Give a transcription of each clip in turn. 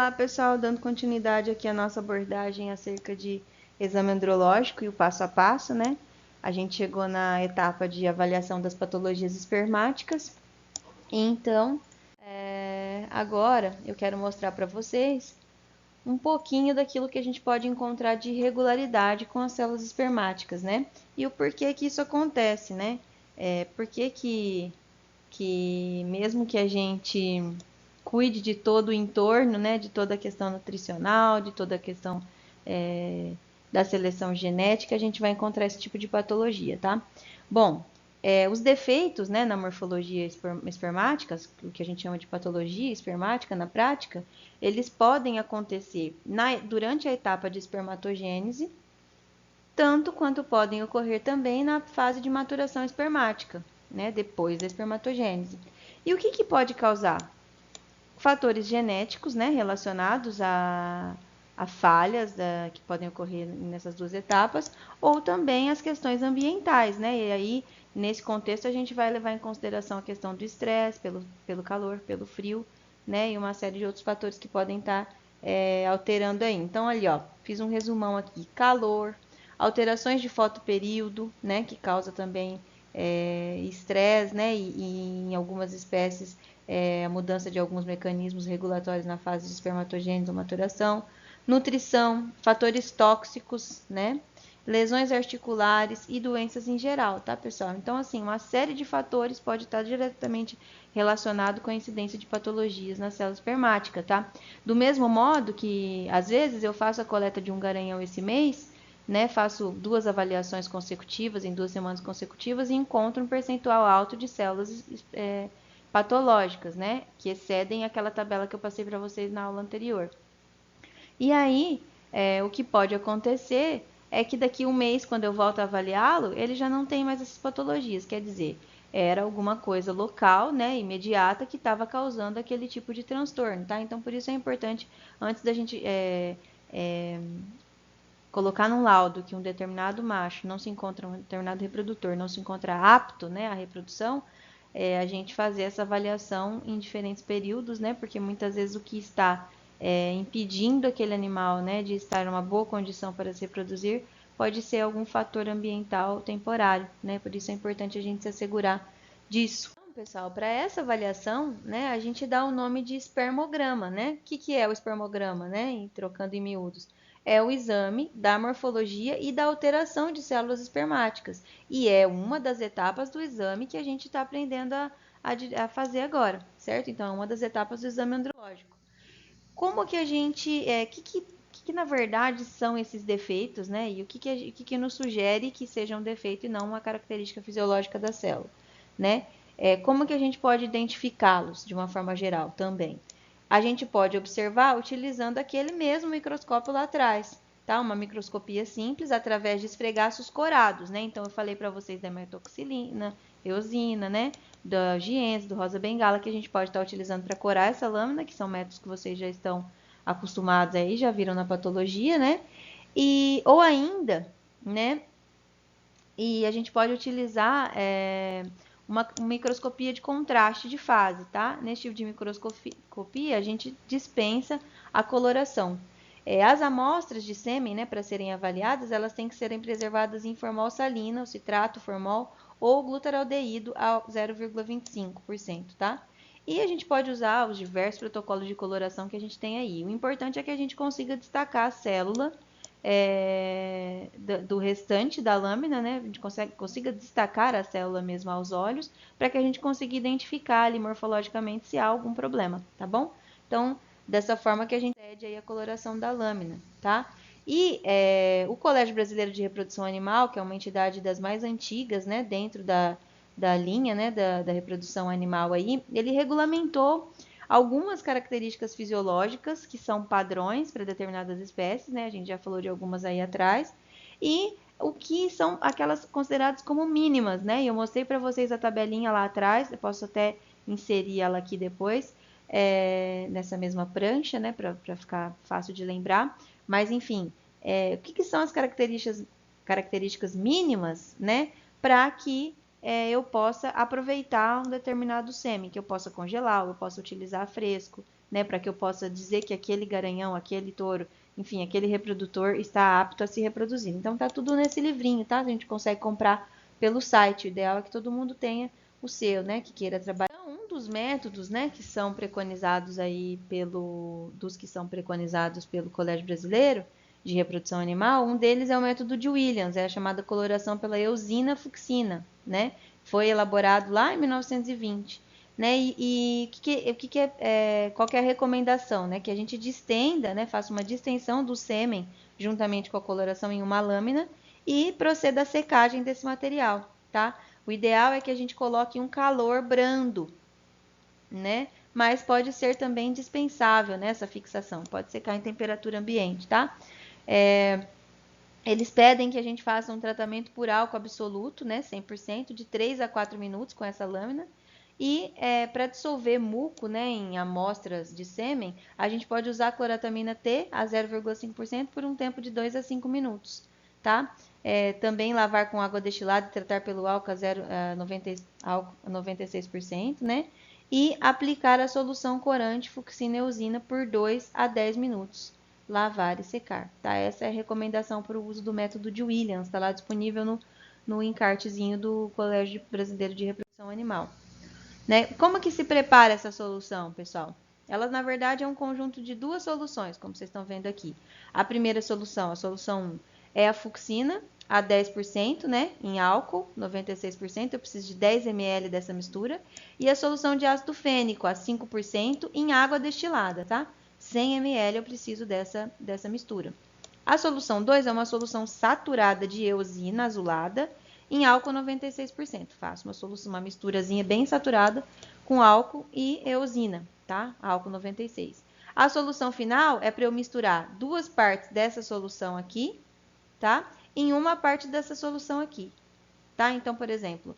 Olá, pessoal, dando continuidade aqui à nossa abordagem acerca de exame andrológico e o passo a passo, né? A gente chegou na etapa de avaliação das patologias espermáticas. Então, agora eu quero mostrar para vocês um pouquinho daquilo que a gente pode encontrar de irregularidade com as células espermáticas, né? E o porquê que isso acontece, né? Por que mesmo que a gente cuide de todo o entorno, né, de toda a questão nutricional, de toda a questão da seleção genética, a gente vai encontrar esse tipo de patologia, tá? Bom, os defeitos, né, na morfologia espermática, o que a gente chama de patologia espermática na prática, eles podem acontecer durante a etapa de espermatogênese, tanto quanto podem ocorrer também na fase de maturação espermática, né, depois da espermatogênese. E o que pode causar? Fatores genéticos, né, relacionados a falhas que podem ocorrer nessas duas etapas, ou também as questões ambientais, né? E aí, nesse contexto, a gente vai levar em consideração a questão do estresse, pelo calor, pelo frio, né? E uma série de outros fatores que podem estar alterando aí. Então, ali, ó, fiz um resumão aqui. Calor, alterações de fotoperíodo, né? Que causa também estresse, né? E em algumas espécies, a mudança de alguns mecanismos regulatórios na fase de espermatogênese ou maturação, nutrição, fatores tóxicos, né? Lesões articulares e doenças em geral, tá, pessoal? Então, assim, uma série de fatores pode estar diretamente relacionado com a incidência de patologias na célula espermática, tá? Do mesmo modo que, às vezes, eu faço a coleta de um garanhão esse mês, né? Faço 2 avaliações consecutivas, em 2 semanas consecutivas, e encontro um percentual alto de células patológicas, né? Que excedem aquela tabela que eu passei para vocês na aula anterior. E aí, o que pode acontecer é que daqui um mês, quando eu volto a avaliá-lo, ele já não tem mais essas patologias. Quer dizer, era alguma coisa local, né, imediata, que estava causando aquele tipo de transtorno, tá? Então, por isso é importante, antes da gente colocar num laudo que um determinado macho não se encontra, um determinado reprodutor não se encontra apto, né, à reprodução, a gente fazer essa avaliação em diferentes períodos, né, porque muitas vezes o que está impedindo aquele animal, né, de estar em uma boa condição para se reproduzir, pode ser algum fator ambiental temporário, né, por isso é importante a gente se assegurar disso. Então, pessoal, para essa avaliação, né, a gente dá o nome de espermograma, né, o que é o espermograma, né, trocando em miúdos? É o exame da morfologia e da alteração de células espermáticas. E é uma das etapas do exame que a gente está aprendendo a fazer agora, certo? Então, é uma das etapas do exame andrológico. Como que a gente... que na verdade são esses defeitos, né? E o que nos sugere que seja um defeito e não uma característica fisiológica da célula, né? Como que a gente pode identificá-los de uma forma geral também? A gente pode observar utilizando aquele mesmo microscópio lá atrás, tá? Uma microscopia simples através de esfregaços corados, né? Então, eu falei para vocês da metoxilina, eosina, né? Da giense, do rosa bengala, que a gente pode estar utilizando para corar essa lâmina, que são métodos que vocês já estão acostumados aí, já viram na patologia, né? Ou ainda, né? E a gente pode utilizar uma microscopia de contraste de fase, tá? Nesse tipo de microscopia, a gente dispensa a coloração. As amostras de sêmen, né, para serem avaliadas, elas têm que serem preservadas em formol salina, o citrato, formol, ou glutaraldeído a 0,25%, tá? E a gente pode usar os diversos protocolos de coloração que a gente tem aí. O importante é que a gente consiga destacar a célula do restante da lâmina, né? A gente consiga destacar a célula mesmo aos olhos, para que a gente consiga identificar ali morfologicamente se há algum problema, tá bom? Então, dessa forma que a gente pede aí a coloração da lâmina, tá? E o Colégio Brasileiro de Reprodução Animal, que é uma entidade das mais antigas, né, dentro da linha, né, da reprodução animal aí, ele regulamentou algumas características fisiológicas que são padrões para determinadas espécies, né? A gente já falou de algumas aí atrás. E o que são aquelas consideradas como mínimas, né? E eu mostrei para vocês a tabelinha lá atrás, eu posso até inserir ela aqui depois, nessa mesma prancha, né? Para ficar fácil de lembrar. Mas, enfim, o que são as características mínimas, né? Para que eu possa aproveitar um determinado sêmen, que eu possa congelar, ou eu possa utilizar fresco, né, para que eu possa dizer que aquele garanhão, aquele touro, enfim, aquele reprodutor está apto a se reproduzir. Então tá tudo nesse livrinho, tá? A gente consegue comprar pelo site. O ideal é que todo mundo tenha o seu, né, que queira trabalhar. Então, um dos métodos, né, que são preconizados aí dos que são preconizados pelo Colégio Brasileiro de Reprodução Animal, um deles é o método de Williams, é a chamada coloração pela eosina fucsina, né? Foi elaborado lá em 1920. Né? Qual que é a recomendação? Né? Que a gente distenda, né? Faça uma distensão do sêmen juntamente com a coloração em uma lâmina e proceda à secagem desse material, tá? O ideal é que a gente coloque um calor brando, né? Mas pode ser também dispensável, né? Essa fixação, pode secar em temperatura ambiente, tá? Eles pedem que a gente faça um tratamento por álcool absoluto, né? 100%, de 3 a 4 minutos com essa lâmina. E para dissolver muco, né, em amostras de sêmen, a gente pode usar cloratamina T a 0,5% por um tempo de 2 a 5 minutos, tá? Também lavar com água destilada e tratar pelo álcool a 96%, né? E aplicar a solução corante fucsineosina por 2 a 10 minutos. Lavar e secar, tá? Essa é a recomendação para o uso do método de Williams, tá lá disponível no encartezinho do Colégio Brasileiro de Reprodução Animal. Né? Como que se prepara essa solução, pessoal? Ela, na verdade, é um conjunto de duas soluções, como vocês estão vendo aqui. A primeira solução, a solução 1, é a fucsina, a 10%, né, em álcool, 96%, eu preciso de 10 ml dessa mistura. E a solução de ácido fênico, a 5%, em água destilada, tá? 100 ml eu preciso dessa mistura. A solução 2 é uma solução saturada de eosina azulada, em álcool 96%. Faço uma misturazinha bem saturada com álcool e eosina, tá? Álcool 96. A solução final é para eu misturar 2 partes dessa solução aqui, tá? Em uma parte dessa solução aqui, tá? Então, por exemplo,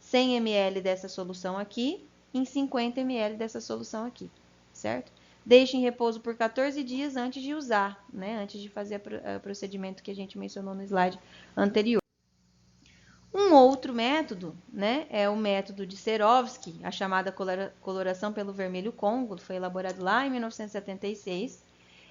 100 ml dessa solução aqui em 50 ml dessa solução aqui, certo? Deixe em repouso por 14 dias antes de usar, né? Antes de fazer o procedimento que a gente mencionou no slide anterior. Um outro método, né, é o método de Serovsky, a chamada coloração pelo vermelho Congo, foi elaborado lá em 1976.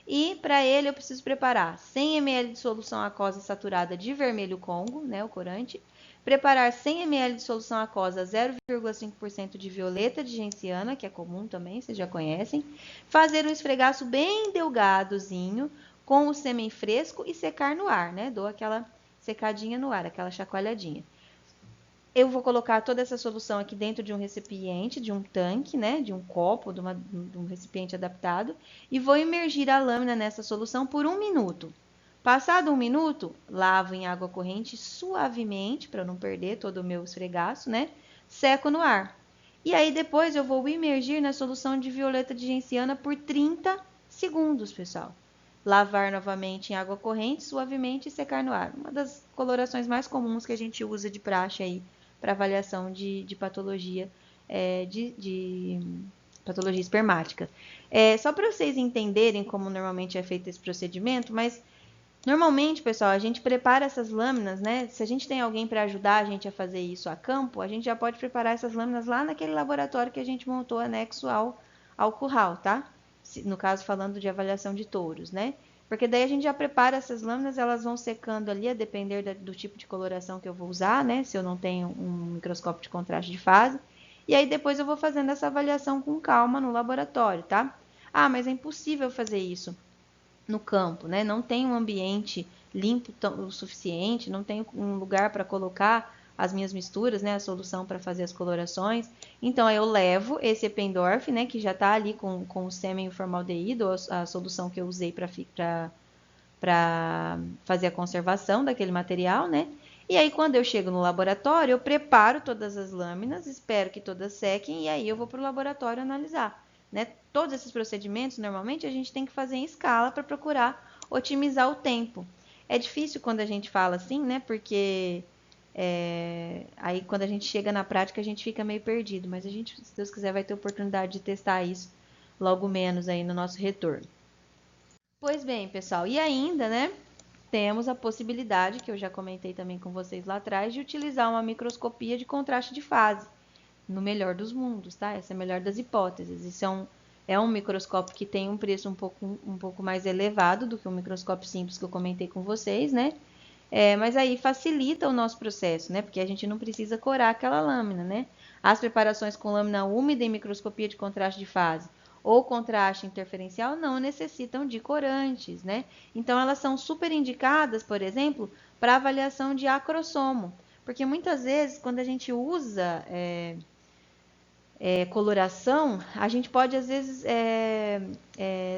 E para ele eu preciso preparar 100 ml de solução aquosa saturada de vermelho Congo, né, o corante, preparar 100 ml de solução aquosa 0,5% de violeta de genciana, que é comum também, vocês já conhecem, fazer um esfregaço bem delgadozinho com o sêmen fresco e secar no ar, né? Dou aquela secadinha no ar, aquela chacoalhadinha. Eu vou colocar toda essa solução aqui dentro de um recipiente, de um tanque, né, de um copo, de um recipiente adaptado, e vou imergir a lâmina nessa solução por 1 minuto. Passado 1 minuto, lavo em água corrente suavemente, para não perder todo o meu esfregaço, né, seco no ar. E aí depois eu vou imergir na solução de violeta de genciana por 30 segundos, pessoal. Lavar novamente em água corrente, suavemente e secar no ar. Uma das colorações mais comuns que a gente usa de praxe aí para avaliação de patologia, de patologia espermática. Só para vocês entenderem como normalmente é feito esse procedimento, mas normalmente, pessoal, a gente prepara essas lâminas, né? Se a gente tem alguém para ajudar a gente a fazer isso a campo, a gente já pode preparar essas lâminas lá naquele laboratório que a gente montou anexo ao curral, tá? No caso, falando de avaliação de touros, né? Porque daí a gente já prepara essas lâminas, elas vão secando ali, a depender do tipo de coloração que eu vou usar, né? Se eu não tenho um microscópio de contraste de fase. E aí depois eu vou fazendo essa avaliação com calma no laboratório, tá? Ah, mas é impossível fazer isso no campo, né? Não tem um ambiente limpo o suficiente, não tem um lugar para colocar as minhas misturas, né? A solução para fazer as colorações. Então, aí eu levo esse Eppendorf, né? Que já está ali com o sêmen e o formaldeído, a solução que eu usei para fazer a conservação daquele material, né? E aí, quando eu chego no laboratório, eu preparo todas as lâminas, espero que todas sequem, e aí eu vou para o laboratório analisar. Né? Todos esses procedimentos, normalmente, a gente tem que fazer em escala para procurar otimizar o tempo. É difícil quando a gente fala assim, né? Porque aí quando a gente chega na prática, a gente fica meio perdido. Mas a gente, se Deus quiser, vai ter oportunidade de testar isso logo menos aí no nosso retorno. Pois bem, pessoal, e ainda, né? Temos a possibilidade, que eu já comentei também com vocês lá atrás, de utilizar uma microscopia de contraste de fase. no melhor dos mundos, tá? Essa é a melhor das hipóteses. Isso é um microscópio que tem um preço um pouco mais elevado do que o microscópio simples que eu comentei com vocês, né? Mas aí facilita o nosso processo, né? Porque a gente não precisa corar aquela lâmina, né? As preparações com lâmina úmida em microscopia de contraste de fase ou contraste interferencial não necessitam de corantes, né? Então, elas são super indicadas, por exemplo, para avaliação de acrossomo. Porque muitas vezes, quando a gente usa coloração, a gente pode, às vezes,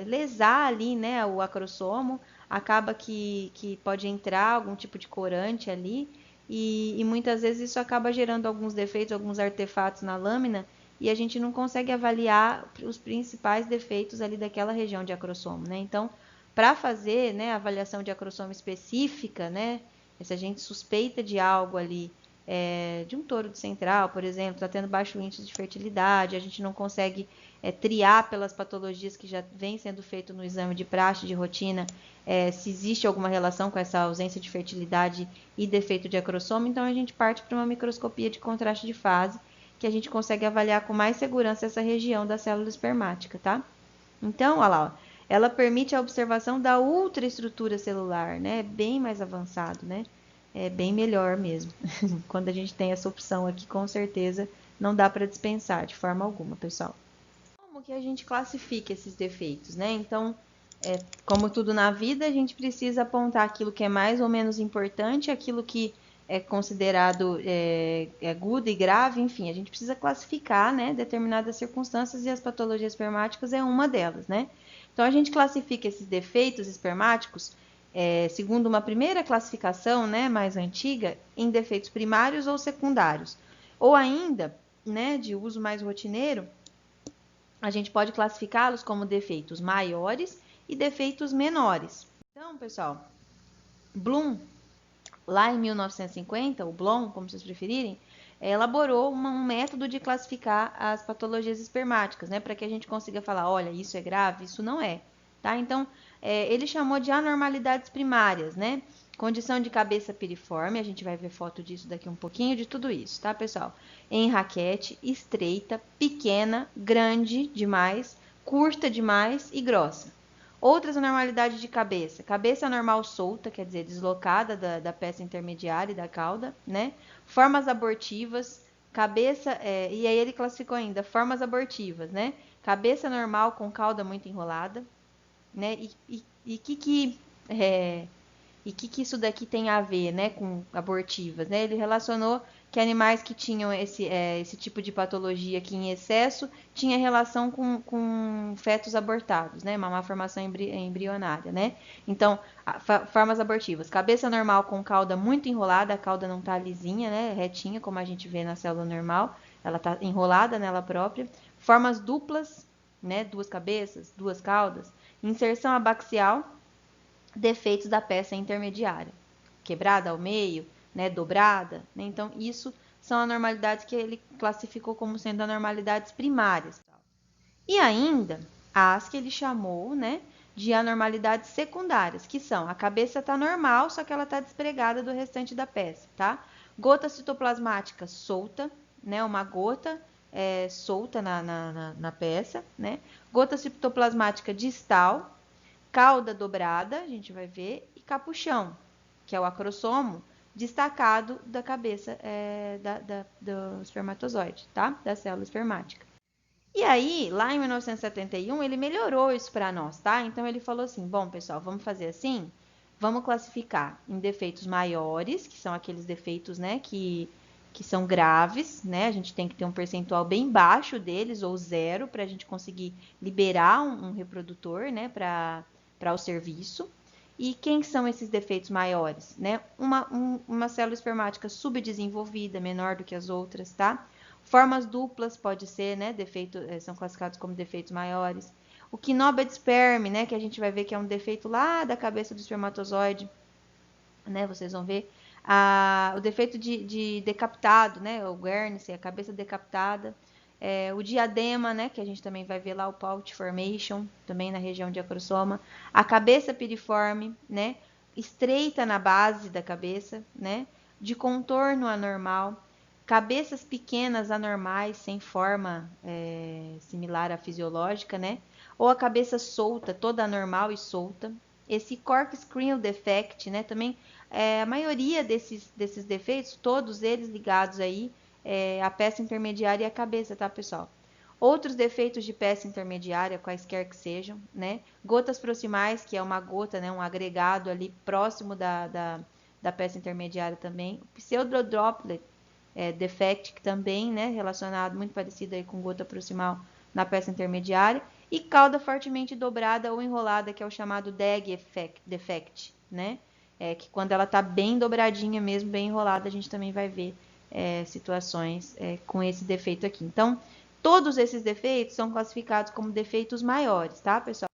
lesar ali, né, o acrossomo, acaba que pode entrar algum tipo de corante ali, e muitas vezes isso acaba gerando alguns defeitos, alguns artefatos na lâmina, e a gente não consegue avaliar os principais defeitos ali daquela região de acrossomo, né? Então, para fazer, né, a avaliação de acrossomo específica, né, se a gente suspeita de algo ali, de um touro de central, por exemplo, está tendo baixo índice de fertilidade, a gente não consegue triar pelas patologias que já vem sendo feito no exame de praxe, de rotina, se existe alguma relação com essa ausência de fertilidade e defeito de acrossomo, então a gente parte para uma microscopia de contraste de fase, que a gente consegue avaliar com mais segurança essa região da célula espermática, tá? Então, olha lá, ó, ela permite a observação da ultraestrutura celular, né? É bem mais avançado, né? É bem melhor mesmo. Quando a gente tem essa opção aqui, com certeza não dá para dispensar de forma alguma, pessoal. Como que a gente classifica esses defeitos, né? Então, como tudo na vida, a gente precisa apontar aquilo que é mais ou menos importante, aquilo que é considerado agudo e grave, enfim, a gente precisa classificar, né, determinadas circunstâncias e as patologias espermáticas é uma delas, né? Então, a gente classifica esses defeitos espermáticos segundo uma primeira classificação, né, mais antiga, em defeitos primários ou secundários. Ou ainda, né, de uso mais rotineiro, a gente pode classificá-los como defeitos maiores e defeitos menores. Então, pessoal, Bloom, lá em 1950, o Blom, como vocês preferirem, elaborou um método de classificar as patologias espermáticas, né, para que a gente consiga falar, olha, isso é grave, isso não é, tá? Então, ele chamou de anormalidades primárias, né? Condição de cabeça piriforme, a gente vai ver foto disso daqui um pouquinho, de tudo isso, tá, pessoal? Em raquete, estreita, pequena, grande demais, curta demais e grossa. Outras anormalidades de cabeça. Cabeça anormal solta, quer dizer, deslocada da peça intermediária e da cauda, né? Formas abortivas, cabeça... e aí ele classificou ainda formas abortivas, né? Cabeça normal com cauda muito enrolada, né? E que isso daqui tem a ver, né, com abortivas, né? Ele relacionou que animais que tinham esse tipo de patologia aqui em excesso tinha relação com fetos abortados, né? Uma malformação embrionária, né? Então, formas abortivas. Cabeça normal com cauda muito enrolada, a cauda não tá lisinha, né? Retinha, como a gente vê na célula normal. Ela tá enrolada nela própria. Formas duplas, né? Duas cabeças, duas caudas. Inserção abaxial, defeitos da peça intermediária, quebrada ao meio, né, dobrada, né? Então isso são anormalidades que ele classificou como sendo anormalidades primárias. E ainda as que ele chamou, né, de anormalidades secundárias, que são a cabeça está normal, só que ela está despregada do restante da peça, tá? Gota citoplasmática solta, né, uma gota solta na peça, né? Gota citoplasmática distal, cauda dobrada, a gente vai ver, e capuchão, que é o acrossomo destacado da cabeça do espermatozoide, tá? Da célula espermática. E aí, lá em 1971, ele melhorou isso para nós, tá? Então ele falou assim: bom, pessoal, vamos fazer assim? Vamos classificar em defeitos maiores, que são aqueles defeitos, né, que são graves, né? A gente tem que ter um percentual bem baixo deles, ou zero, para a gente conseguir liberar um reprodutor, né, para o serviço. E quem são esses defeitos maiores? Né? Uma célula espermática subdesenvolvida, menor do que as outras, tá? Formas duplas pode ser, né? São classificados como defeitos maiores. O quinobed-sperm, né? Que a gente vai ver que é um defeito lá da cabeça do espermatozoide, né? Vocês vão ver. O defeito de decapitado, né? O Guernsey, a cabeça decapitada. O diadema, né, que a gente também vai ver lá, o pouch formation, também na região de acrossoma. A cabeça piriforme, né, estreita na base da cabeça, né, de contorno anormal. cabeças pequenas anormais, sem forma similar à fisiológica, né? Ou a cabeça solta, toda anormal e solta. Esse corkscrew defect, né? Também a maioria desses defeitos, todos eles ligados aí à peça intermediária e à cabeça, tá, pessoal? Outros defeitos de peça intermediária, quaisquer que sejam, né? Gotas proximais, que é uma gota, né? Um agregado ali próximo da peça intermediária também. O pseudodroplet defect, que também, né? Relacionado, muito parecido aí com gota proximal na peça intermediária. E cauda fortemente dobrada ou enrolada, que é o chamado DAG defect, né? Que quando ela está bem dobradinha mesmo, bem enrolada, a gente também vai ver situações com esse defeito aqui. Então, todos esses defeitos são classificados como defeitos maiores, tá, pessoal?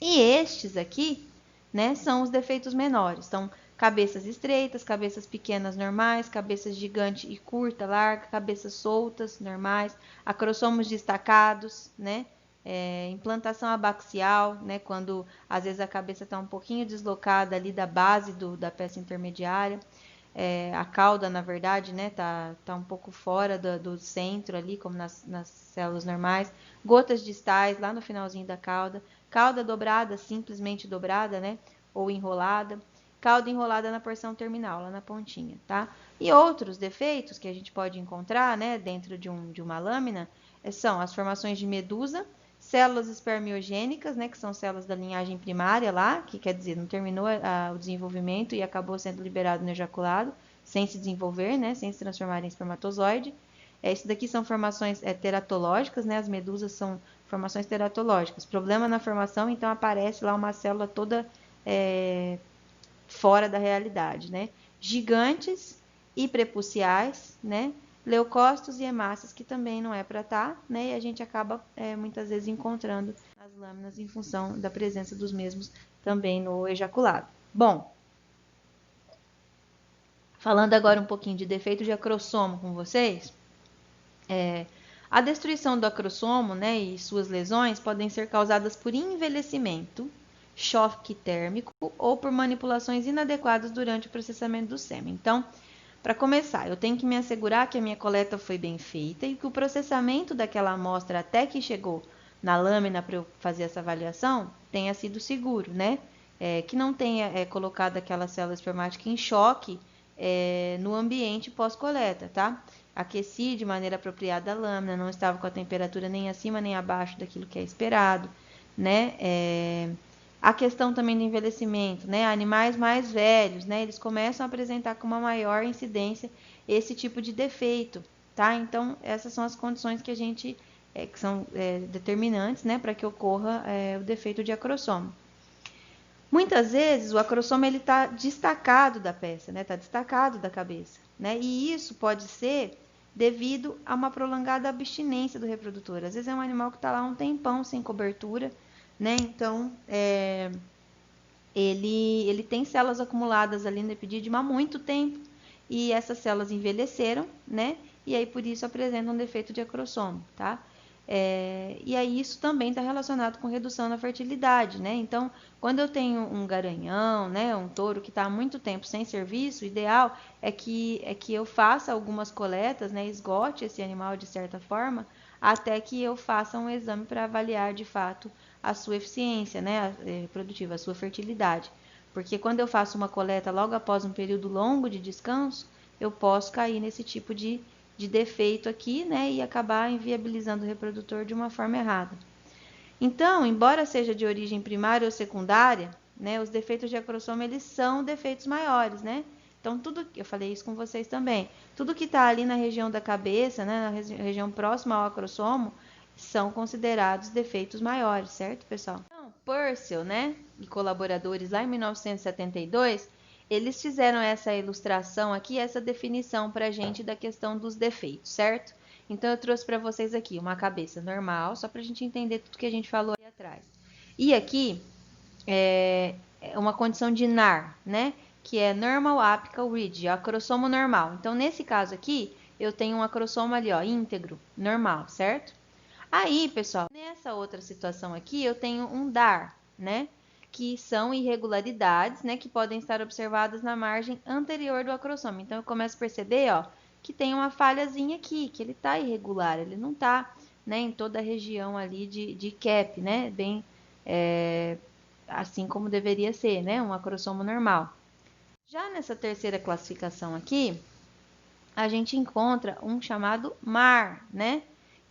E estes aqui, né, são os defeitos menores. Então, cabeças estreitas, cabeças pequenas normais, cabeças gigante e curta, larga, cabeças soltas, normais, acrossomos destacados, né? Implantação abaxial, né? Quando às vezes a cabeça está um pouquinho deslocada ali da base da peça intermediária. A cauda, na verdade, né, tá um pouco fora do centro ali, como nas células normais. Gotas distais lá no finalzinho da cauda. Cauda dobrada, simplesmente dobrada, né, ou enrolada. Cauda enrolada na porção terminal, lá na pontinha, tá? E outros defeitos que a gente pode encontrar, né, dentro de uma lâmina, são as formações de medusa, células espermiogênicas, né, que são células da linhagem primária lá, que quer dizer, não terminou o desenvolvimento e acabou sendo liberado no ejaculado, sem se desenvolver, né, sem se transformar em espermatozoide. Isso daqui são formações teratológicas, né, as medusas são formações teratológicas. Problema na formação, então aparece lá uma célula toda fora da realidade, né. Gigantes e prepuciais, né, leucócitos e hemácias, que também não é para estar, né? E a gente acaba muitas vezes encontrando as lâminas em função da presença dos mesmos também no ejaculado. Bom, falando agora um pouquinho de defeito de acrossomo com vocês, a destruição do acrossomo, né, e suas lesões podem ser causadas por envelhecimento, choque térmico ou por manipulações inadequadas durante o processamento do sêmen. Então, para começar, eu tenho que me assegurar que a minha coleta foi bem feita e que o processamento daquela amostra até que chegou na lâmina para eu fazer essa avaliação tenha sido seguro, né? Que não tenha colocado aquela célula espermática em choque no ambiente pós-coleta, tá? Aqueci de maneira apropriada a lâmina, não estava com a temperatura nem acima nem abaixo daquilo que é esperado, né? A questão também do envelhecimento, né? Animais mais velhos, né? Eles começam a apresentar com uma maior incidência esse tipo de defeito, tá? Então, essas são as condições que a gente, que são determinantes, né? Para que ocorra o defeito de acrossomo. Muitas vezes, o acrossomo ele está destacado da peça, né? Está destacado da cabeça, né? E isso pode ser devido a uma prolongada abstinência do reprodutor. Às vezes é um animal que está lá um tempão sem cobertura, né? Então, ele tem células acumuladas ali no epidídimo há muito tempo e essas células envelheceram, né? E aí por isso apresentam um defeito de acrossomo, tá? E aí isso também está relacionado com redução na fertilidade, né? Então, quando eu tenho um garanhão, né, um touro que está há muito tempo sem serviço, o ideal é que eu faça algumas coletas, né, esgote esse animal de certa forma, até que eu faça um exame para avaliar de fato a sua eficiência, né, reprodutiva, a sua fertilidade. Porque quando eu faço uma coleta logo após um período longo de descanso, eu posso cair nesse tipo de defeito aqui, né, e acabar inviabilizando o reprodutor de uma forma errada. Então, embora seja de origem primária ou secundária, né, os defeitos de acrossomo, eles são defeitos maiores, né? Então, tudo, eu falei isso com vocês também, tudo que está ali na região da cabeça, né, na região próxima ao acrossomo, são considerados defeitos maiores, certo, pessoal? Então, Purcell, né, e colaboradores lá em 1972, eles fizeram essa ilustração aqui, essa definição para a gente da questão dos defeitos, certo? Então, eu trouxe para vocês aqui uma cabeça normal, só para a gente entender tudo que a gente falou aí atrás. E aqui é uma condição de NAR, né? Que é Normal Apical Ridge, acrossomo normal. Então, nesse caso aqui, eu tenho um acrossomo ali, ó, íntegro, normal, certo? Aí, pessoal, nessa outra situação aqui, eu tenho um DAR, né? Que são irregularidades, né? Que podem estar observadas na margem anterior do acrossomo. Então, eu começo a perceber, ó, que tem uma falhazinha aqui, que ele está irregular, ele não está, né, em toda a região ali de cap, né, bem assim como deveria ser, né, um acrossomo normal. Já nessa terceira classificação aqui, a gente encontra um chamado MAR, né,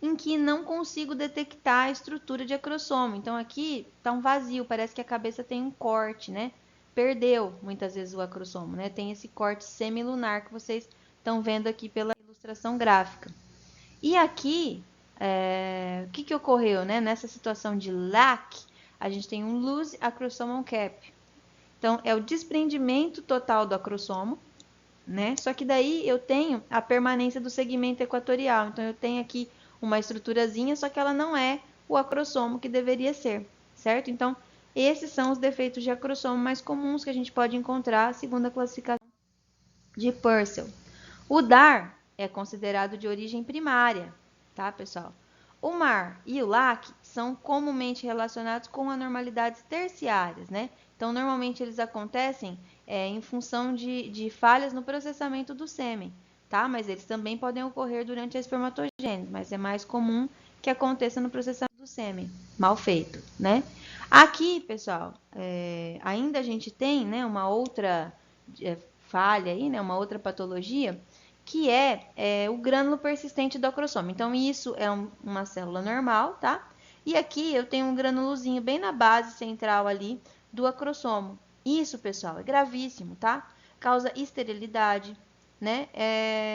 em que não consigo detectar a estrutura de acrossomo. Então aqui está um vazio, parece que a cabeça tem um corte, né? Perdeu muitas vezes o acrossomo, né? Tem esse corte semilunar que vocês estão vendo aqui pela ilustração gráfica. E aqui, o que ocorreu, né? Nessa situação de lack, a gente tem um loose acrosomal cap. Então, é o desprendimento total do acrossomo, né? Só que daí eu tenho a permanência do segmento equatorial. Então, eu tenho aqui uma estruturazinha, só que ela não é o acrossomo que deveria ser, certo? Então, esses são os defeitos de acrossomo mais comuns que a gente pode encontrar segundo a classificação de Purcell. O DAR é considerado de origem primária, tá, pessoal? O MAR e o LAC são comumente relacionados com anormalidades terciárias, né? Então, normalmente eles acontecem em função de falhas no processamento do sêmen, tá? Mas eles também podem ocorrer durante a espermatogênese, mas é mais comum que aconteça no processamento do sêmen, mal feito, né? Aqui, pessoal, ainda a gente tem, né, uma outra falha aí, né, uma outra patologia, que é o grânulo persistente do acrossomo. Então, isso é uma célula normal, tá? E aqui eu tenho um granulozinho bem na base central ali do acrossomo. Isso, pessoal, é gravíssimo, tá? Causa esterilidade, né?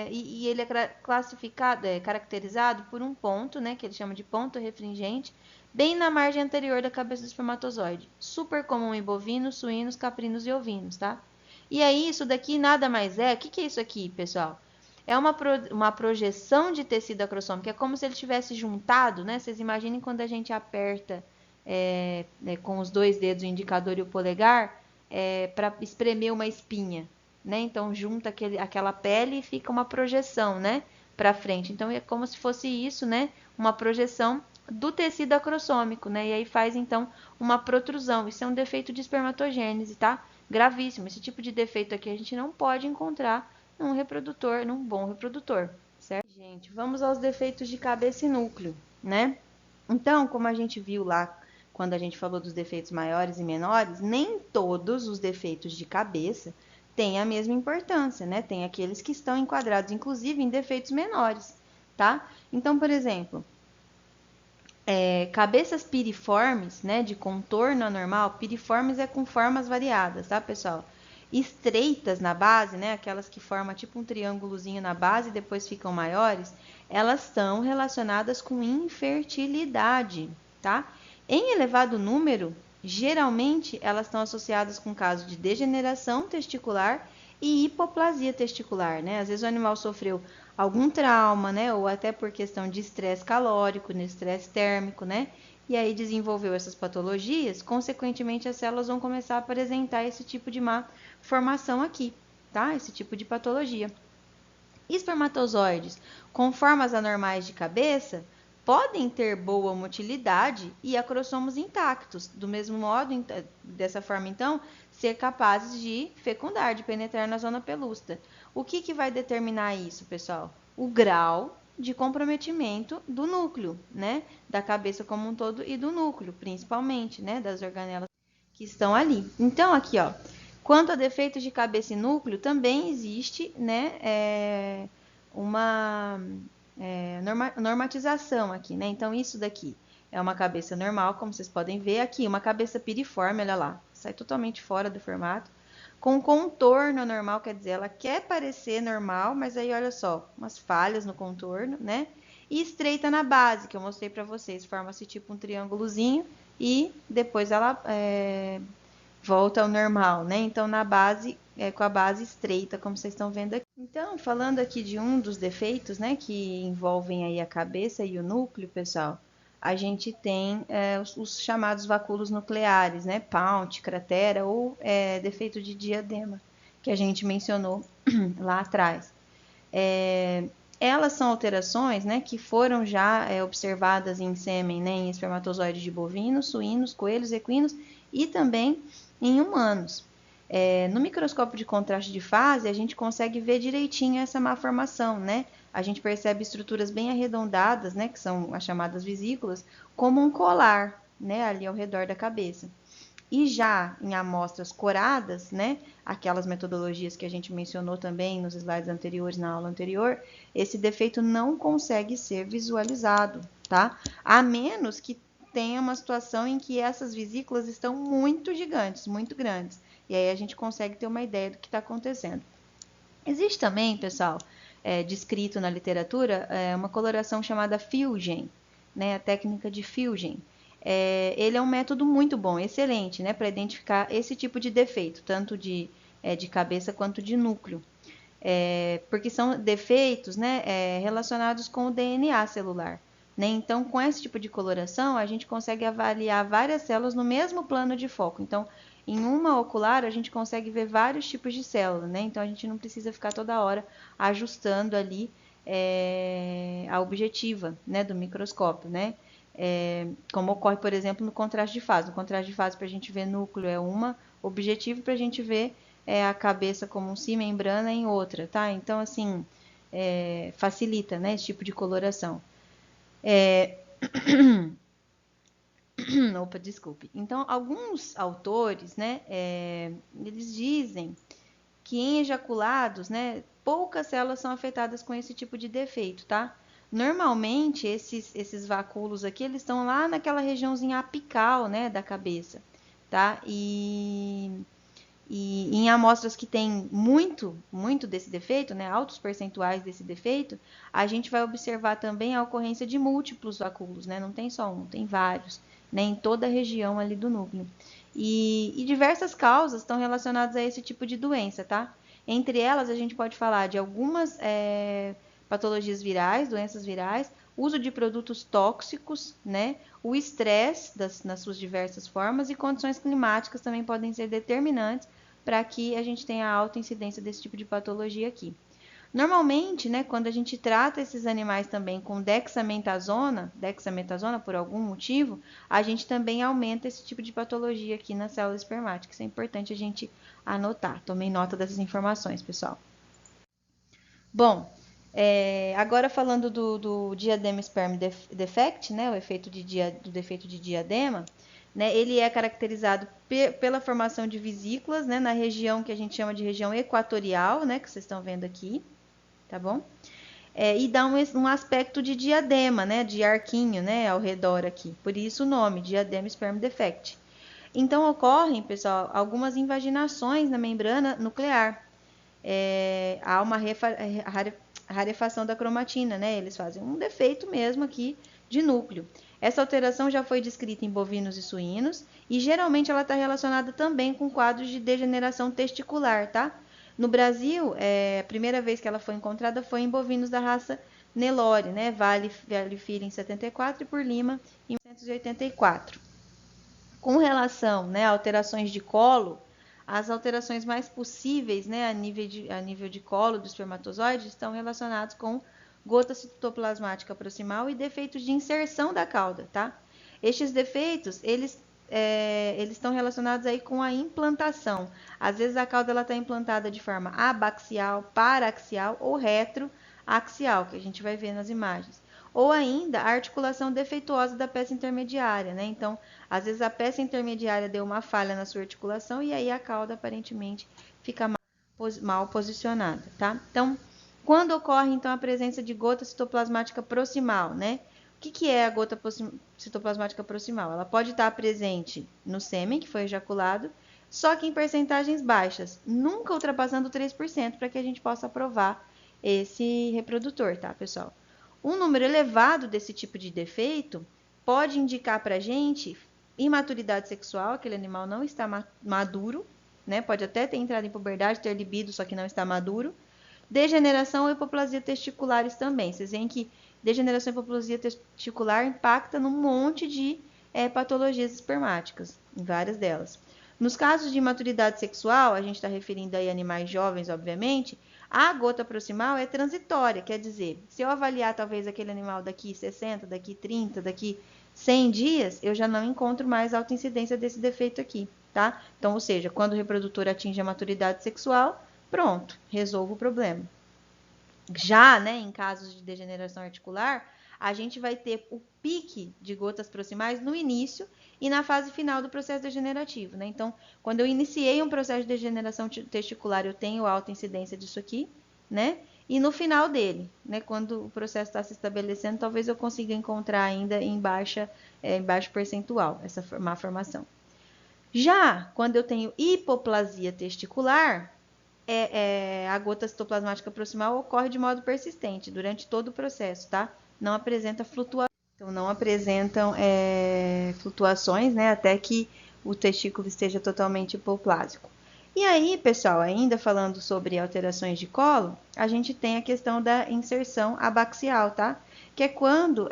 E ele é classificado, caracterizado por um ponto, né? Que ele chama de ponto refringente, bem na margem anterior da cabeça do espermatozoide. Super comum em bovinos, suínos, caprinos e ovinos, tá? E aí, isso daqui nada mais o que é isso aqui, pessoal? É uma projeção de tecido acrossômico, é como se ele tivesse juntado, né? Vocês imaginem quando a gente aperta com os dois dedos, o indicador e o polegar, para espremer uma espinha, né? Então, junta aquela pele e fica uma projeção, né? Para frente. Então, é como se fosse isso, né? Uma projeção do tecido acrossômico, né? E aí faz, então, uma protrusão. Isso é um defeito de espermatogênese, tá? Gravíssimo. Esse tipo de defeito aqui a gente não pode encontrar num reprodutor, num bom reprodutor, certo? Gente, vamos aos defeitos de cabeça e núcleo, né? Então, como a gente viu lá quando a gente falou dos defeitos maiores e menores, nem todos os defeitos de cabeça têm a mesma importância, né? Tem aqueles que estão enquadrados, inclusive, em defeitos menores, tá? Então, por exemplo, cabeças piriformes, né, de contorno anormal, piriformes é com formas variadas, tá, pessoal? Estreitas na base, né, aquelas que formam tipo um triângulozinho na base e depois ficam maiores, elas estão relacionadas com infertilidade, tá? Em elevado número, geralmente elas estão associadas com casos de degeneração testicular e hipoplasia testicular, né? Às vezes o animal sofreu algum trauma, né? Ou até por questão de estresse calórico, né? Estresse térmico, né? E aí desenvolveu essas patologias, consequentemente as células vão começar a apresentar esse tipo de má formação aqui, tá? Esse tipo de patologia. Espermatozoides com formas anormais de cabeça podem ter boa motilidade e acrossomos intactos, do mesmo modo, dessa forma então, ser capazes de fecundar, de penetrar na zona pelúcida. O que vai determinar isso, pessoal? O grau de comprometimento do núcleo, né? Da cabeça como um todo e do núcleo, principalmente, né? Das organelas que estão ali. Então, aqui, ó, quanto a defeitos de cabeça e núcleo, também existe, né, uma normatização aqui, né? Então, isso daqui é uma cabeça normal, como vocês podem ver aqui, uma cabeça piriforme, olha lá, sai totalmente fora do formato, com contorno normal, quer dizer, ela quer parecer normal, mas aí, olha só, umas falhas no contorno, né? E estreita na base, que eu mostrei para vocês, forma-se tipo um triângulozinho e depois ela volta ao normal, né? Então, na base, com a base estreita, como vocês estão vendo aqui. Então, falando aqui de um dos defeitos, né, que envolvem aí a cabeça e o núcleo, pessoal, a gente tem os chamados vacúolos nucleares, né, Paunt, cratera ou defeito de diadema, que a gente mencionou lá atrás. Elas são alterações, né, que foram já observadas em sêmen, né, em espermatozoides de bovinos, suínos, coelhos, equinos e também em humanos. No microscópio de contraste de fase, a gente consegue ver direitinho essa malformação, né? A gente percebe estruturas bem arredondadas, né, que são as chamadas vesículas, como um colar, né, ali ao redor da cabeça. E já em amostras coradas, né, aquelas metodologias que a gente mencionou também nos slides anteriores, na aula anterior, esse defeito não consegue ser visualizado, tá? A menos que tenha uma situação em que essas vesículas estão muito gigantes, muito grandes. E aí a gente consegue ter uma ideia do que está acontecendo. Existe também, pessoal, descrito na literatura, uma coloração chamada Fusion, né, a técnica de Fusion. Ele é um método muito bom, excelente, né, para identificar esse tipo de defeito, tanto de cabeça quanto de núcleo. Porque são defeitos, né, relacionados com o DNA celular. Né? Então, com esse tipo de coloração, a gente consegue avaliar várias células no mesmo plano de foco. Então, em uma ocular, a gente consegue ver vários tipos de células, né? Então, a gente não precisa ficar toda hora ajustando ali a objetiva, né, do microscópio, né? Como ocorre, por exemplo, no contraste de fase. No contraste de fase, para a gente ver núcleo é uma, objetivo para a gente ver a cabeça como um si, membrana em outra, tá? Então, assim, facilita, né, esse tipo de coloração. Opa, desculpe. Então, alguns autores, né, eles dizem que em ejaculados, né, poucas células são afetadas com esse tipo de defeito, tá? Normalmente, esses vacúolos aqui, eles estão lá naquela regiãozinha apical, né, da cabeça, tá? E em amostras que tem muito desse defeito, né, altos percentuais desse defeito, a gente vai observar também a ocorrência de múltiplos vacúolos, né? Não tem só um, tem vários, né, em toda a região ali do núcleo. E diversas causas estão relacionadas a esse tipo de doença, tá? Entre elas, a gente pode falar de algumas patologias virais, doenças virais, uso de produtos tóxicos, né? O estresse nas suas diversas formas e condições climáticas também podem ser determinantes para que a gente tenha alta incidência desse tipo de patologia aqui. Normalmente, né, quando a gente trata esses animais também com dexametasona por algum motivo, a gente também aumenta esse tipo de patologia aqui na célula espermática. Isso é importante a gente anotar. Tomei nota dessas informações, pessoal. Bom, agora falando do diadema sperm defect, né, o efeito do defeito de diadema, né, ele é caracterizado pela formação de vesículas, né, na região que a gente chama de região equatorial, né, que vocês estão vendo aqui, tá bom? E dá um aspecto de diadema, né, de arquinho, né, ao redor aqui. Por isso o nome, diadema sperm defect. Então ocorrem, pessoal, algumas invaginações na membrana nuclear. Há uma rarefação da cromatina, né? Eles fazem um defeito mesmo aqui de núcleo. Essa alteração já foi descrita em bovinos e suínos e geralmente ela está relacionada também com quadros de degeneração testicular, tá? No Brasil, a primeira vez que ela foi encontrada foi em bovinos da raça Nelore, né? Vale Filho em 74 e por Lima em 1984. Com relação, né, a alterações de colo, as alterações mais possíveis, né, a nível de colo do espermatozoide estão relacionadas com gota citoplasmática proximal e defeitos de inserção da cauda, tá? Estes defeitos, eles estão relacionados aí com a implantação. Às vezes a cauda está implantada de forma abaxial, paraxial ou retroaxial, que a gente vai ver nas imagens. Ou ainda a articulação defeituosa da peça intermediária, né? Então, às vezes a peça intermediária deu uma falha na sua articulação e aí a cauda aparentemente fica mal posicionada, tá? Então, quando ocorre então a presença de gota citoplasmática proximal, né? O que é a gota citoplasmática proximal? Ela pode estar presente no sêmen que foi ejaculado, só que em percentagens baixas, nunca ultrapassando 3% para que a gente possa aprovar esse reprodutor, tá, pessoal? Um número elevado desse tipo de defeito pode indicar para a gente imaturidade sexual, aquele animal não está maduro, né? Pode até ter entrado em puberdade, ter libido, só que não está maduro. Degeneração ou hipoplasia testiculares também. Vocês veem que degeneração e hipoplasia testicular impacta num monte de patologias espermáticas, em várias delas. Nos casos de imaturidade sexual, a gente está referindo aí a animais jovens, obviamente, a gota proximal é transitória, quer dizer, se eu avaliar talvez aquele animal daqui 60, daqui 30, daqui 100 dias, eu já não encontro mais alta incidência desse defeito aqui, tá? Então, ou seja, quando o reprodutor atinge a maturidade sexual, pronto, resolvo o problema. Já, né, em casos de degeneração articular, a gente vai ter o pique de gotas proximais no início e na fase final do processo degenerativo, né? Então, quando eu iniciei um processo de degeneração testicular, eu tenho alta incidência disso aqui, né? E no final dele, né, quando o processo está se estabelecendo, talvez eu consiga encontrar ainda em baixo percentual essa má formação. Já quando eu tenho hipoplasia testicular, a gota citoplasmática proximal ocorre de modo persistente durante todo o processo, tá? Não apresenta flutuação. Então, não apresentam flutuações, né? Até que o testículo esteja totalmente hipoplásico. E aí, pessoal, ainda falando sobre alterações de colo, a gente tem a questão da inserção abaxial, tá? Que é quando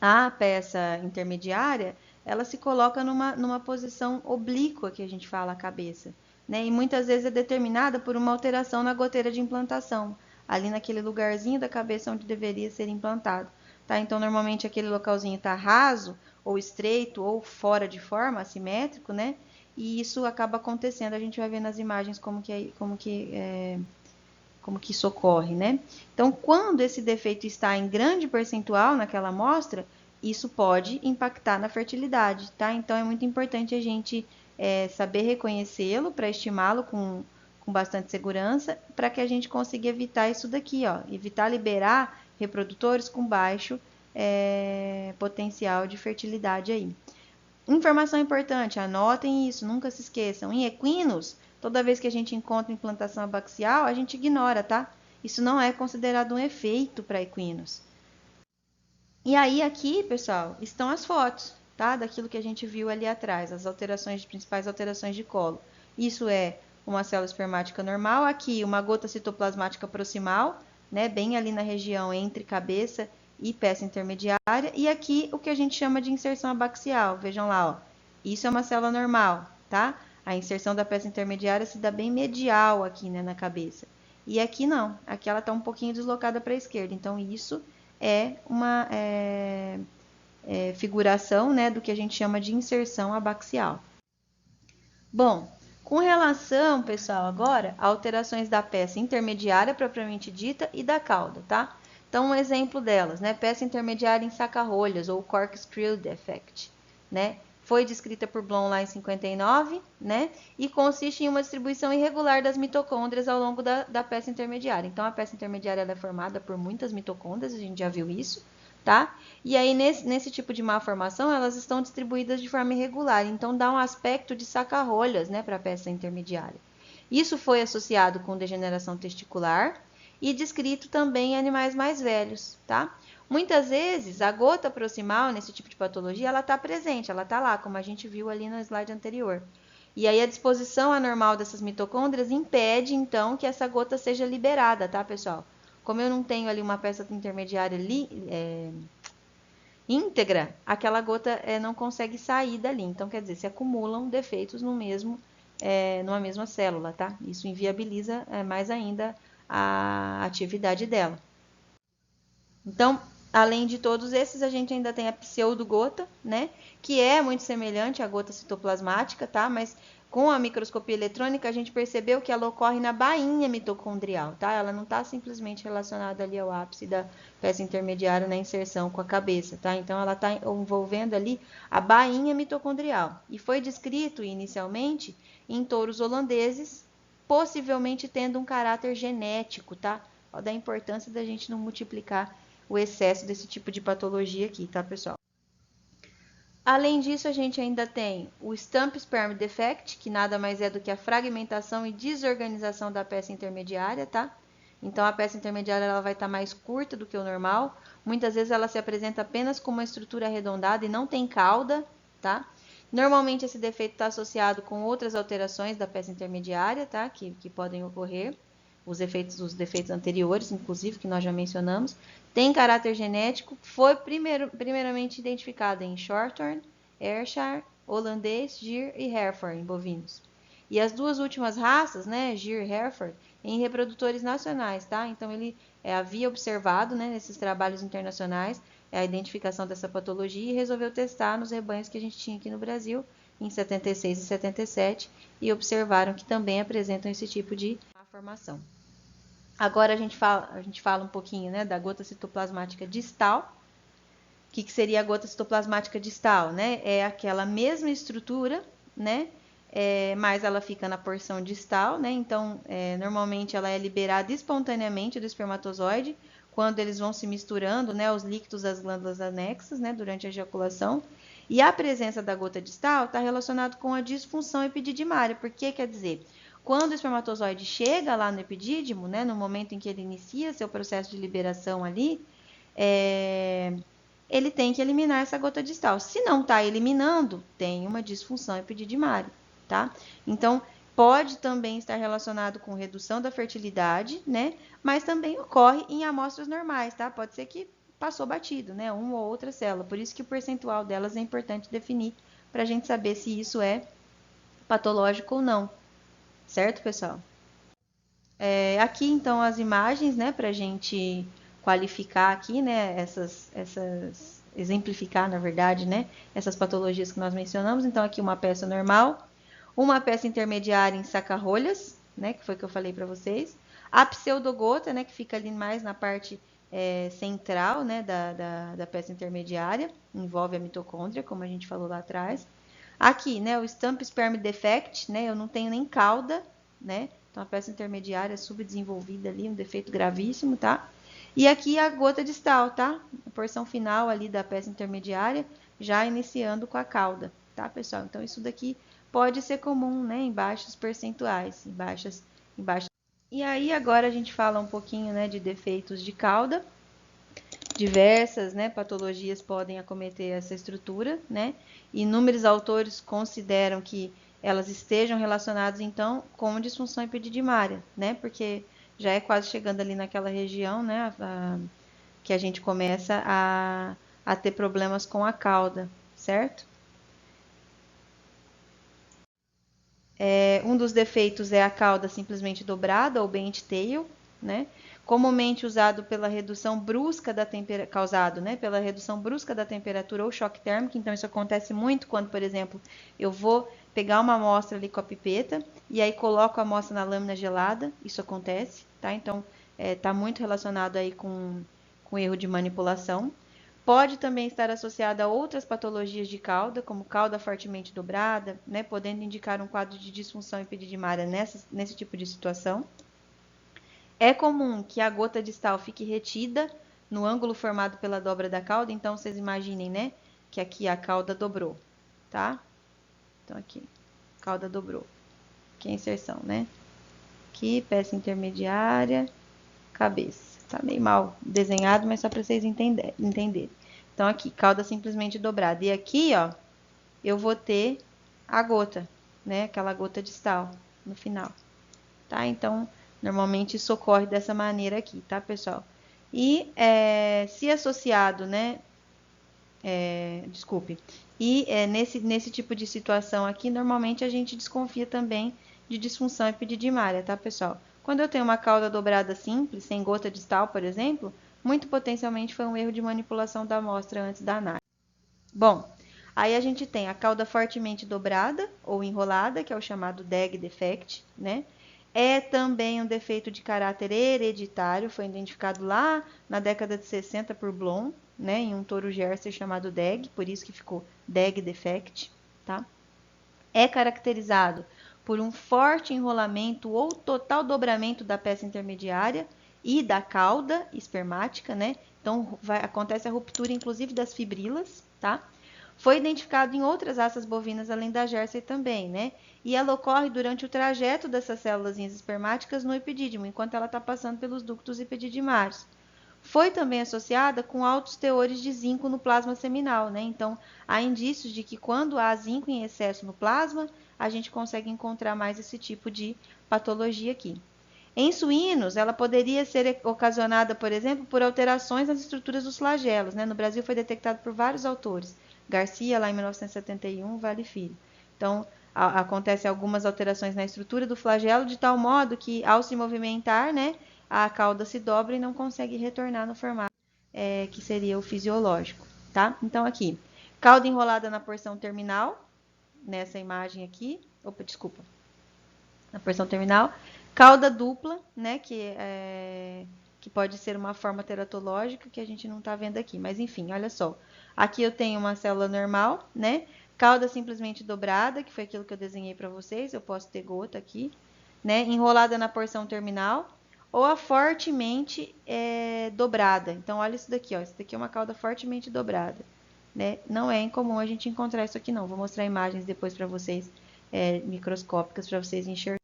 a peça intermediária, ela se coloca numa posição oblíqua, que a gente fala, a cabeça, né? E muitas vezes é determinada por uma alteração na goteira de implantação, ali naquele lugarzinho da cabeça onde deveria ser implantado, tá? Então, normalmente aquele localzinho está raso, ou estreito, ou fora de forma, assimétrico, né? E isso acaba acontecendo, a gente vai ver nas imagens como que isso ocorre, né? Então, quando esse defeito está em grande percentual naquela amostra, isso pode impactar na fertilidade, tá? Então, é muito importante a gente saber reconhecê-lo para estimá-lo com bastante segurança, para que a gente consiga evitar isso daqui, ó, evitar liberar reprodutores com baixo potencial de fertilidade aí. Informação importante, anotem isso, nunca se esqueçam. Em equinos, toda vez que a gente encontra implantação abaxial, a gente ignora, tá? Isso não é considerado um efeito para equinos. E aí, aqui, pessoal, estão as fotos, tá? Daquilo que a gente viu ali atrás, as principais alterações de colo. Isso é uma célula espermática normal, aqui uma gota citoplasmática proximal, né? Bem ali na região entre cabeça e peça intermediária. E aqui o que a gente chama de inserção abaxial. Vejam lá, ó. Isso é uma célula normal, tá? A inserção da peça intermediária se dá bem medial aqui, né, na cabeça. E aqui não. Aqui ela está um pouquinho deslocada para a esquerda. Então, isso é uma figuração, né, do que a gente chama de inserção abaxial. Bom, com relação, pessoal, agora, a alterações da peça intermediária propriamente dita e da cauda, tá? Então, um exemplo delas, né? Peça intermediária em saca-rolhas, ou corkscrew defect, né? Foi descrita por Blom lá em 59, né? E consiste em uma distribuição irregular das mitocôndrias ao longo da peça intermediária. Então, a peça intermediária ela é formada por muitas mitocôndrias, a gente já viu isso, tá? E aí, nesse tipo de malformação, elas estão distribuídas de forma irregular. Então, dá um aspecto de saca-rolhas, né, para a peça intermediária. Isso foi associado com degeneração testicular e descrito também em animais mais velhos, tá? Muitas vezes, a gota proximal, nesse tipo de patologia, ela está presente, ela está lá, como a gente viu ali no slide anterior. E aí, a disposição anormal dessas mitocôndrias impede, então, que essa gota seja liberada, tá, pessoal? Como eu não tenho ali uma peça intermediária íntegra, aquela gota não consegue sair dali. Então, quer dizer, se acumulam defeitos numa mesma célula, tá? Isso inviabiliza mais ainda a atividade dela. Então, além de todos esses, a gente ainda tem a pseudogota, né? Que é muito semelhante à gota citoplasmática, tá? Mas com a microscopia eletrônica, a gente percebeu que ela ocorre na bainha mitocondrial, tá? Ela não está simplesmente relacionada ali ao ápice da peça intermediária na inserção com a cabeça, tá? Então, ela está envolvendo ali a bainha mitocondrial. E foi descrito inicialmente em touros holandeses, possivelmente tendo um caráter genético, tá? Ó, da importância da gente não multiplicar o excesso desse tipo de patologia aqui, tá, pessoal? Além disso, a gente ainda tem o Stump Sperm Defect, que nada mais é do que a fragmentação e desorganização da peça intermediária, tá? Então, a peça intermediária ela vai estar mais curta do que o normal. Muitas vezes ela se apresenta apenas com uma estrutura arredondada e não tem cauda, tá? Normalmente, esse defeito está associado com outras alterações da peça intermediária, tá? Que podem ocorrer. Os defeitos anteriores, inclusive, que nós já mencionamos, tem caráter genético, foi primeiramente identificado em Shorthorn, Ayrshire, holandês, Gyr e Hereford, em bovinos. E as duas últimas raças, né, Gyr e Hereford, em reprodutores nacionais, tá? Então, ele havia observado, né, nesses trabalhos internacionais, a identificação dessa patologia e resolveu testar nos rebanhos que a gente tinha aqui no Brasil, em 76 e 77 e observaram que também apresentam esse tipo de malformação. Agora a gente fala um pouquinho, né, da gota citoplasmática distal. O que seria a gota citoplasmática distal, né? É aquela mesma estrutura, né? Mas ela fica na porção distal, né? Então, normalmente ela é liberada espontaneamente do espermatozoide quando eles vão se misturando, né? Os líquidos das glândulas anexas, né? Durante a ejaculação. E a presença da gota distal está relacionada com a disfunção epididimária. Por que quer dizer? Quando o espermatozoide chega lá no epidídimo, né? No momento em que ele inicia seu processo de liberação ali, ele tem que eliminar essa gota distal. Se não está eliminando, tem uma disfunção epididimária, tá? Então, pode também estar relacionado com redução da fertilidade, né? Mas também ocorre em amostras normais, tá? Pode ser que passou batido, né? Uma ou outra célula. Por isso que o percentual delas é importante definir para a gente saber se isso é patológico ou não. Certo, pessoal? Aqui, então, as imagens, né? Para a gente qualificar aqui, né? Exemplificar, na verdade, né? Essas patologias que nós mencionamos. Então, aqui uma peça normal, uma peça intermediária em saca-rolhas, né? Que foi o que eu falei para vocês. A pseudogota, né? Que fica ali mais na parte central, né? Da peça intermediária. Envolve a mitocôndria, como a gente falou lá atrás. Aqui, né? O stump sperm defect, né? Eu não tenho nem cauda, né? Então, a peça intermediária subdesenvolvida ali, um defeito gravíssimo, tá? E aqui a gota distal, tá? A porção final ali da peça intermediária, já iniciando com a cauda, tá, pessoal? Então, isso daqui pode ser comum, né? Em baixos percentuais, em baixas. E aí, agora a gente fala um pouquinho, né, de defeitos de cauda. Diversas, né, patologias podem acometer essa estrutura, né? Inúmeros autores consideram que elas estejam relacionadas, então, com disfunção epididimária, né? Porque já é quase chegando ali naquela região, né? Que a gente começa a ter problemas com a cauda, certo? Um dos defeitos é a cauda simplesmente dobrada, ou bent tail, né? Comumente usado pela redução brusca da temperatura, causado, né, pela redução brusca da temperatura ou choque térmico. Então, isso acontece muito quando, por exemplo, eu vou pegar uma amostra ali com a pipeta e aí coloco a amostra na lâmina gelada. Isso acontece, tá? Então, tá muito relacionado aí com erro de manipulação. Pode também estar associada a outras patologias de cauda, como cauda fortemente dobrada, né, podendo indicar um quadro de disfunção epididimária nesse tipo de situação. É comum que a gota distal fique retida no ângulo formado pela dobra da cauda, então vocês imaginem, né, que aqui a cauda dobrou, tá? Então aqui, cauda dobrou. Aqui é a inserção, né? Aqui, peça intermediária, cabeça. Tá meio mal desenhado, mas só para vocês entenderem. Então, aqui, cauda simplesmente dobrada. E aqui, ó, eu vou ter a gota, né? Aquela gota distal no final, tá? Então, normalmente isso ocorre dessa maneira aqui, tá, pessoal? E se associado, né? Nesse tipo de situação aqui, normalmente a gente desconfia também de disfunção epididimária, tá, pessoal? Quando eu tenho uma cauda dobrada simples, sem gota distal, por exemplo, muito potencialmente foi um erro de manipulação da amostra antes da análise. Bom, aí a gente tem a cauda fortemente dobrada ou enrolada, que é o chamado DEG defect, né? É também um defeito de caráter hereditário, foi identificado lá na década de 60 por Blom, né, em um touro Jersey chamado DEG, por isso que ficou DEG defect, tá? É caracterizado por um forte enrolamento ou total dobramento da peça intermediária e da cauda espermática, né? Então, acontece a ruptura, inclusive, das fibrilas, tá? Foi identificado em outras raças bovinas, além da Jersey também, né? E ela ocorre durante o trajeto dessas células espermáticas no epidídimo, enquanto ela está passando pelos ductos epididimários. Foi também associada com altos teores de zinco no plasma seminal, né? Então, há indícios de que quando há zinco em excesso no plasma, a gente consegue encontrar mais esse tipo de patologia aqui. Em suínos, ela poderia ser ocasionada, por exemplo, por alterações nas estruturas dos flagelos, né? No Brasil foi detectado por vários autores. Garcia, lá em 1971, Vale Filho. Então, acontecem algumas alterações na estrutura do flagelo, de tal modo que, ao se movimentar, né, a cauda se dobra e não consegue retornar no formato que seria o fisiológico, tá? Então, aqui, cauda enrolada na porção terminal, nessa imagem aqui, opa, desculpa, na porção terminal, cauda dupla, né, que pode ser uma forma teratológica que a gente não está vendo aqui, mas enfim, olha só. Aqui eu tenho uma célula normal, né, cauda simplesmente dobrada, que foi aquilo que eu desenhei para vocês, eu posso ter gota aqui, né, enrolada na porção terminal, ou a fortemente dobrada. Então, olha isso daqui, ó, isso daqui é uma cauda fortemente dobrada, né, não é incomum a gente encontrar isso aqui não, vou mostrar imagens depois para vocês, microscópicas, para vocês enxergarem.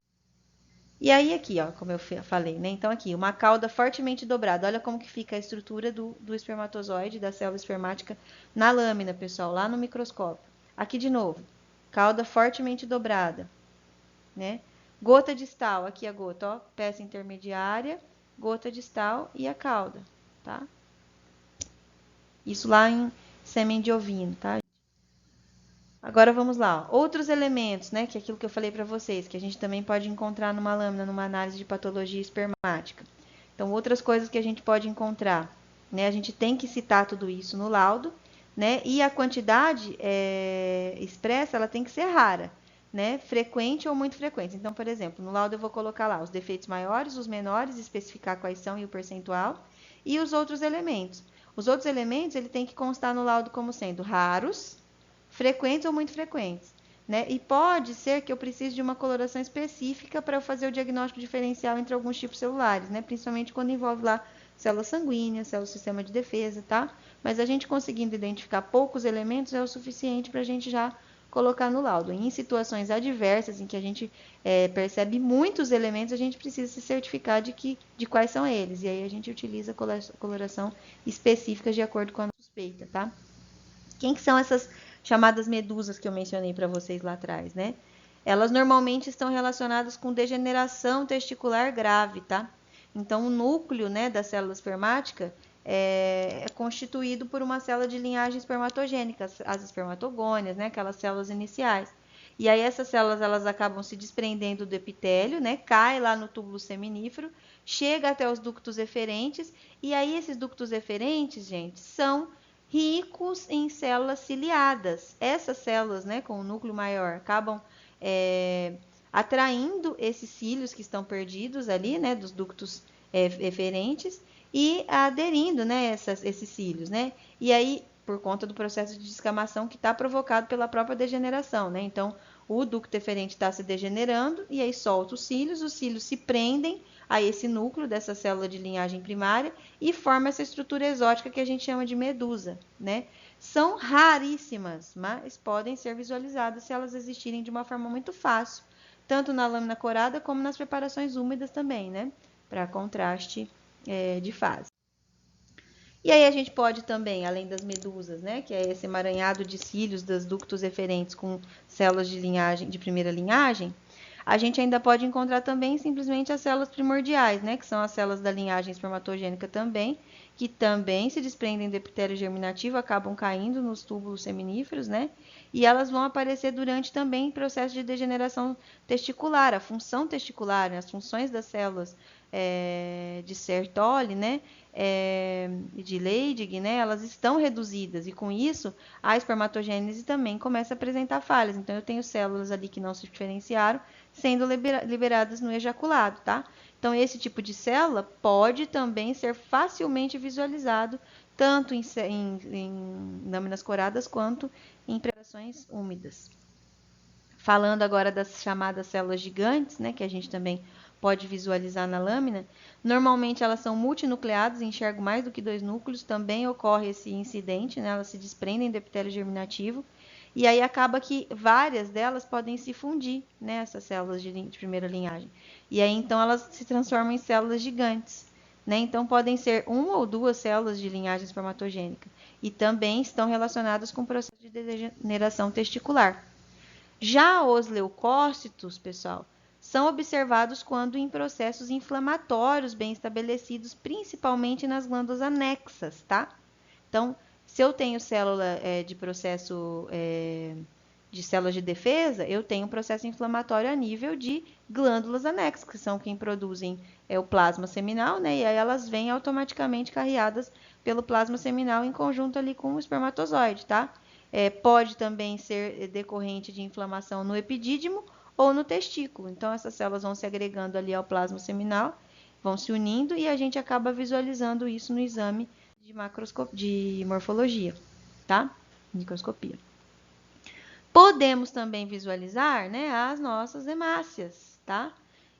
E aí aqui, ó, como eu falei, né? Então aqui, uma cauda fortemente dobrada. Olha como que fica a estrutura do espermatozoide, da célula espermática na lâmina, pessoal, lá no microscópio. Aqui de novo, cauda fortemente dobrada, né? Gota distal, aqui a gota, ó, peça intermediária, gota distal e a cauda, tá? Isso lá em sêmen de ovino, tá? Agora vamos lá, ó. Outros elementos, né, que é aquilo que eu falei para vocês, que a gente também pode encontrar numa lâmina, numa análise de patologia espermática. Então, outras coisas que a gente pode encontrar, né, a gente tem que citar tudo isso no laudo, né, e a quantidade expressa, ela tem que ser rara, né, frequente ou muito frequente. Então, por exemplo, no laudo eu vou colocar lá os defeitos maiores, os menores, especificar quais são e o percentual, e os outros elementos. Os outros elementos, ele tem que constar no laudo como sendo raros, frequentes ou muito frequentes, né? E pode ser que eu precise de uma coloração específica para fazer o diagnóstico diferencial entre alguns tipos celulares, né? Principalmente quando envolve lá células sanguíneas, células do sistema de defesa, tá? Mas a gente conseguindo identificar poucos elementos é o suficiente para a gente já colocar no laudo. Em situações adversas, em que a gente percebe muitos elementos, a gente precisa se certificar de quais são eles. E aí a gente utiliza coloração específica de acordo com a suspeita, tá? Quem que são essas chamadas medusas que eu mencionei para vocês lá atrás, né? Elas normalmente estão relacionadas com degeneração testicular grave, tá? Então, o núcleo, né, da célula espermática é constituído por uma célula de linhagem espermatogênica, as espermatogônias, né, aquelas células iniciais. E aí essas células elas acabam se desprendendo do epitélio, né, cai lá no túbulo seminífero, chega até os ductos eferentes, e aí esses ductos eferentes, gente, são ricos em células ciliadas. Essas células, né, com o núcleo maior, acabam atraindo esses cílios que estão perdidos ali, né, dos ductos eferentes e aderindo, né, esses cílios, né? E aí, por conta do processo de descamação que está provocado pela própria degeneração, né? Então, o ducto eferente está se degenerando e aí solta os cílios se prendem a esse núcleo dessa célula de linhagem primária e forma essa estrutura exótica que a gente chama de medusa, né? São raríssimas, mas podem ser visualizadas se elas existirem de uma forma muito fácil, tanto na lâmina corada como nas preparações úmidas também, né? Para contraste de fase. E aí a gente pode também, além das medusas, né, que é esse emaranhado de cílios dos ductos eferentes com células de linhagem, de primeira linhagem, a gente ainda pode encontrar também simplesmente as células primordiais, né, que são as células da linhagem espermatogênica também, que também se desprendem do epitélio germinativo, acabam caindo nos túbulos seminíferos, né, e elas vão aparecer durante também o processo de degeneração testicular, a função testicular, né, as funções das células de Sertoli, né, de Leydig, né, elas estão reduzidas e com isso a espermatogênese também começa a apresentar falhas. Então eu tenho células ali que não se diferenciaram sendo liberadas no ejaculado, tá? Então esse tipo de célula pode também ser facilmente visualizado tanto em lâminas coradas quanto em preparações úmidas. Falando agora das chamadas células gigantes, né, que a gente também pode visualizar na lâmina, normalmente elas são multinucleadas, enxergo mais do que 2 núcleos, também ocorre esse incidente, né, elas se desprendem do epitélio germinativo, e aí acaba que várias delas podem se fundir, né, essas células de primeira linhagem, e aí então elas se transformam em células gigantes, né, então podem ser 1 ou 2 células de linhagem espermatogênica, e também estão relacionadas com o processo de degeneração testicular. Já os leucócitos, pessoal, são observados quando em processos inflamatórios bem estabelecidos, principalmente nas glândulas anexas, tá? Então, se eu tenho célula de processo de células de defesa, eu tenho um processo inflamatório a nível de glândulas anexas, que são quem produzem o plasma seminal, né? E aí elas vêm automaticamente carreadas pelo plasma seminal em conjunto ali com o espermatozoide, tá? pode também ser decorrente de inflamação no epidídimo ou no testículo. Então, essas células vão se agregando ali ao plasma seminal, vão se unindo e a gente acaba visualizando isso no exame de morfologia, tá? Microscopia. Podemos também visualizar, né, as nossas hemácias, tá?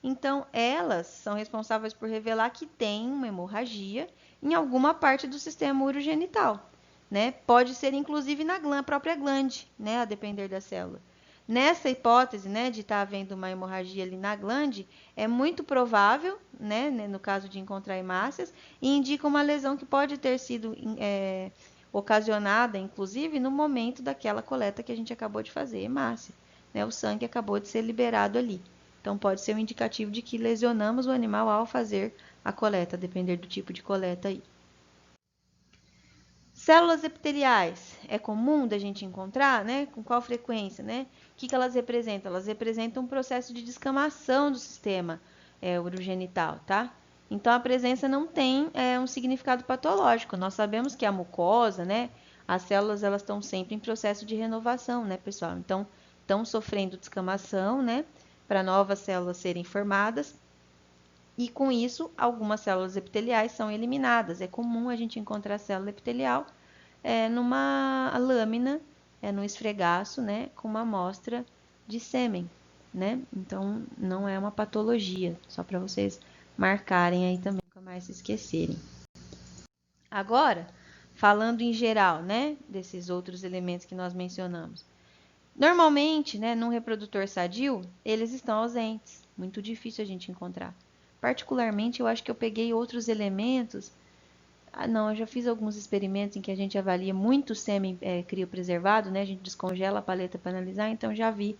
Então, elas são responsáveis por revelar que tem uma hemorragia em alguma parte do sistema urogenital, né? Pode ser inclusive na própria glande, né, a depender da célula. Nessa hipótese, né, de estar havendo uma hemorragia ali na glande, é muito provável, né, no caso de encontrar hemácias, e indica uma lesão que pode ter sido ocasionada, inclusive, no momento daquela coleta que a gente acabou de fazer, hemácia, né? O sangue acabou de ser liberado ali. Então, pode ser um indicativo de que lesionamos o animal ao fazer a coleta, a depender do tipo de coleta aí. Células epiteliais, é comum da gente encontrar, né? Com qual frequência, né? O que elas representam? Elas representam um processo de descamação do sistema urogenital, tá? Então, a presença não tem um significado patológico. Nós sabemos que a mucosa, né? As células, elas estão sempre em processo de renovação, né, pessoal? Então, estão sofrendo descamação, né? Para novas células serem formadas. E com isso, algumas células epiteliais são eliminadas. É comum a gente encontrar célula epitelial numa lâmina, no esfregaço, né, com uma amostra de sêmen, né? Então, não é uma patologia, só para vocês marcarem aí também, nunca mais se esquecerem. Agora, falando em geral, né, desses outros elementos que nós mencionamos. Normalmente, né, num reprodutor sadio, eles estão ausentes. Muito difícil a gente encontrar. Particularmente, eu acho que eu peguei outros elementos. Não, eu já fiz alguns experimentos em que a gente avalia muito sêmen criopreservado, né? A gente descongela a paleta para analisar, então já vi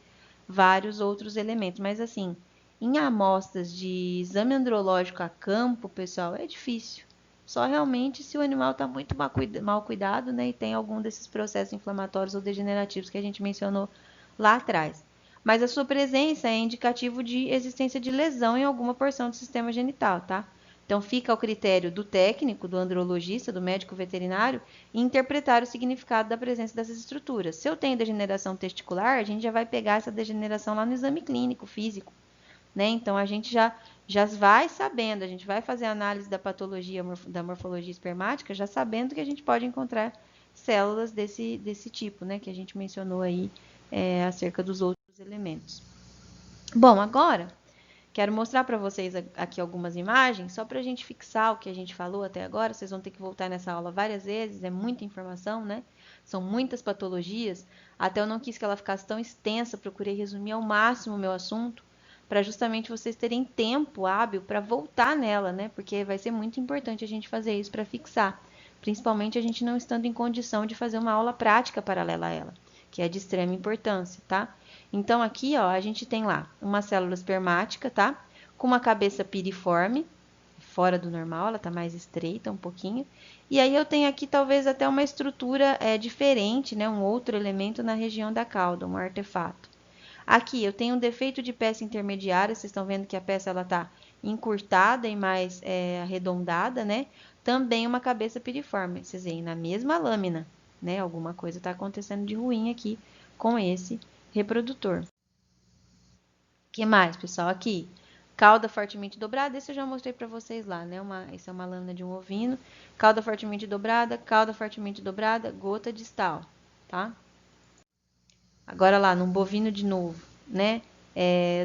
vários outros elementos. Mas assim, em amostras de exame andrológico a campo, pessoal, é difícil. Só realmente se o animal está muito mal cuidado, né? E tem algum desses processos inflamatórios ou degenerativos que a gente mencionou lá atrás. Mas a sua presença é indicativo de existência de lesão em alguma porção do sistema genital, tá? Então, fica ao critério do técnico, do andrologista, do médico veterinário, interpretar o significado da presença dessas estruturas. Se eu tenho degeneração testicular, a gente já vai pegar essa degeneração lá no exame clínico, físico, né? Então, a gente já vai sabendo, a gente vai fazer a análise da patologia, da morfologia espermática, já sabendo que a gente pode encontrar células desse tipo, né? Que a gente mencionou aí acerca dos outros elementos. Bom, agora quero mostrar para vocês aqui algumas imagens, só para a gente fixar o que a gente falou até agora. Vocês vão ter que voltar nessa aula várias vezes, é muita informação, né? São muitas patologias. Até eu não quis que ela ficasse tão extensa, procurei resumir ao máximo o meu assunto, para justamente vocês terem tempo hábil para voltar nela, né? Porque vai ser muito importante a gente fazer isso para fixar. Principalmente a gente não estando em condição de fazer uma aula prática paralela a ela, que é de extrema importância, tá? Então, aqui, ó, a gente tem lá uma célula espermática, tá? Com uma cabeça piriforme, fora do normal, ela tá mais estreita um pouquinho. E aí eu tenho aqui talvez até uma estrutura diferente, né? Um outro elemento na região da cauda, um artefato. Aqui eu tenho um defeito de peça intermediária, vocês estão vendo que a peça ela tá encurtada e mais arredondada, né? Também uma cabeça piriforme, vocês veem, na mesma lâmina, né? Alguma coisa está acontecendo de ruim aqui com esse reprodutor. O que mais, pessoal? Aqui, cauda fortemente dobrada, esse eu já mostrei para vocês lá, né? Essa é uma lâmina de um ovino. Cauda fortemente dobrada, gota distal, tá? Agora lá, num bovino de novo, né?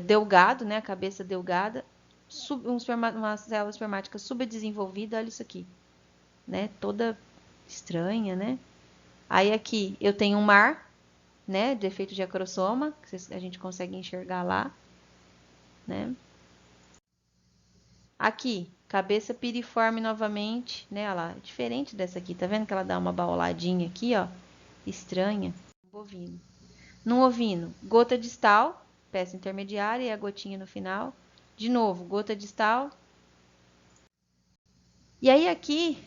Delgado, né? A cabeça delgada, uma célula espermática subdesenvolvida, olha isso aqui, né? Toda estranha, né? Aí aqui eu tenho um mar, né? Defeito de acrosoma, que a gente consegue enxergar lá, né? Aqui, cabeça piriforme novamente, né? Olha lá, diferente dessa aqui, tá vendo que ela dá uma bauladinha aqui, ó? Estranha. Bovino. No ovino, gota distal, peça intermediária e a gotinha no final. De novo, gota distal. E aí aqui,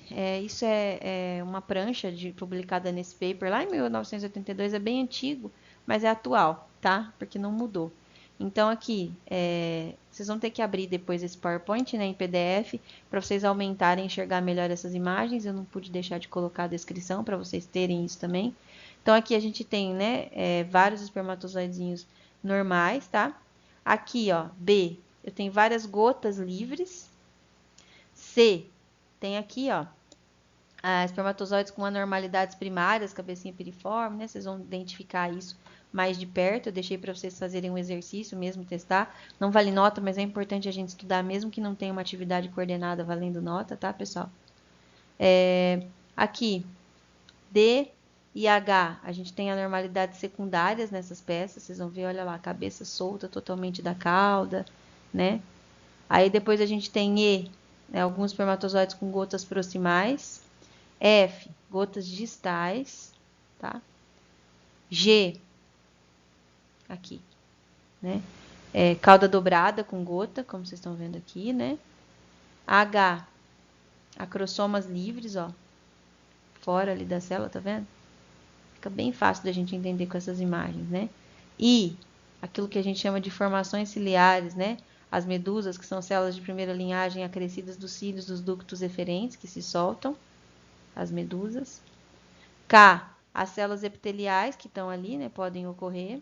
isso é uma prancha publicada nesse paper lá em 1982, é bem antigo, mas é atual, tá? Porque não mudou. Então aqui, vocês vão ter que abrir depois esse PowerPoint, né, em PDF, para vocês aumentarem e enxergar melhor essas imagens. Eu não pude deixar de colocar a descrição para vocês terem isso também. Então, aqui a gente tem, né, vários espermatozoidezinhos normais, tá? Aqui, ó, B, eu tenho várias gotas livres. C, tem aqui, ó, espermatozoides com anormalidades primárias, cabecinha piriforme, né? Vocês vão identificar isso mais de perto. Eu deixei para vocês fazerem um exercício mesmo, testar. Não vale nota, mas é importante a gente estudar, mesmo que não tenha uma atividade coordenada valendo nota, tá, pessoal? Aqui, D e H, a gente tem anormalidades secundárias nessas peças. Vocês vão ver, olha lá, cabeça solta totalmente da cauda, né? Aí depois a gente tem E, né, alguns espermatozoides com gotas proximais. F, gotas distais, tá? G, aqui, né? Cauda dobrada com gota, como vocês estão vendo aqui, né? H, acrossomas livres, ó, fora ali da célula, tá vendo? Fica bem fácil da gente entender com essas imagens, né? I, aquilo que a gente chama de formações ciliares, né? As medusas, que são células de primeira linhagem acrescidas dos cílios dos ductos eferentes, que se soltam, as medusas. K, as células epiteliais que estão ali, né, podem ocorrer.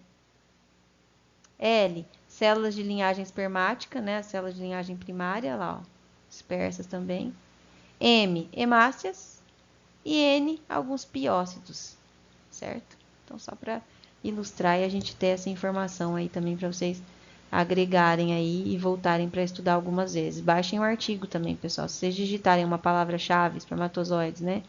L, células de linhagem espermática, né, as células de linhagem primária, lá, ó, dispersas também. M, hemácias. E N, alguns piócitos, certo? Então, só para ilustrar e a gente ter essa informação aí também para vocês agregarem aí e voltarem para estudar algumas vezes. Baixem o artigo também, pessoal. Se vocês digitarem uma palavra-chave, espermatozoides, né?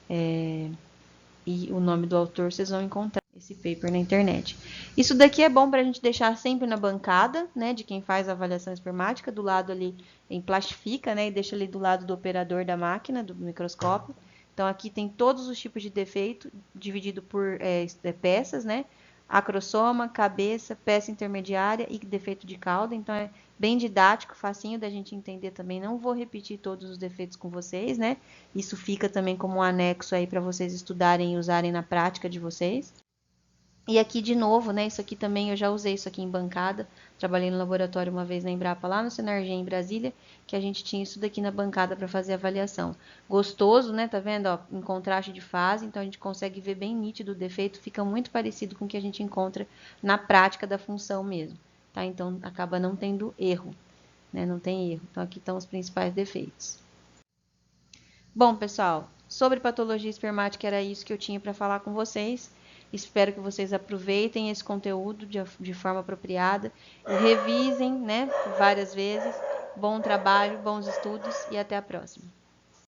E o nome do autor, vocês vão encontrar esse paper na internet. Isso daqui é bom para a gente deixar sempre na bancada, né, de quem faz a avaliação espermática, do lado ali, em plastifica, né, e deixa ali do lado do operador da máquina, do microscópio. Então, aqui tem todos os tipos de defeito, dividido por peças, né, acrossoma, cabeça, peça intermediária e defeito de cauda. Então, é bem didático, facinho da gente entender também. Não vou repetir todos os defeitos com vocês, né? Isso fica também como um anexo aí para vocês estudarem e usarem na prática de vocês. E aqui de novo, né? Isso aqui também eu já usei isso aqui em bancada. Trabalhei no laboratório uma vez na Embrapa, lá no Senargem, em Brasília, que a gente tinha isso daqui na bancada para fazer avaliação. Gostoso, né? Tá vendo? Ó, em contraste de fase, então a gente consegue ver bem nítido o defeito, fica muito parecido com o que a gente encontra na prática da função mesmo, tá? Então acaba não tendo erro, né? Não tem erro. Então aqui estão os principais defeitos. Bom, pessoal, sobre patologia espermática era isso que eu tinha para falar com vocês. Espero que vocês aproveitem esse conteúdo de forma apropriada e revisem, né, várias vezes. Bom trabalho, bons estudos e até a próxima.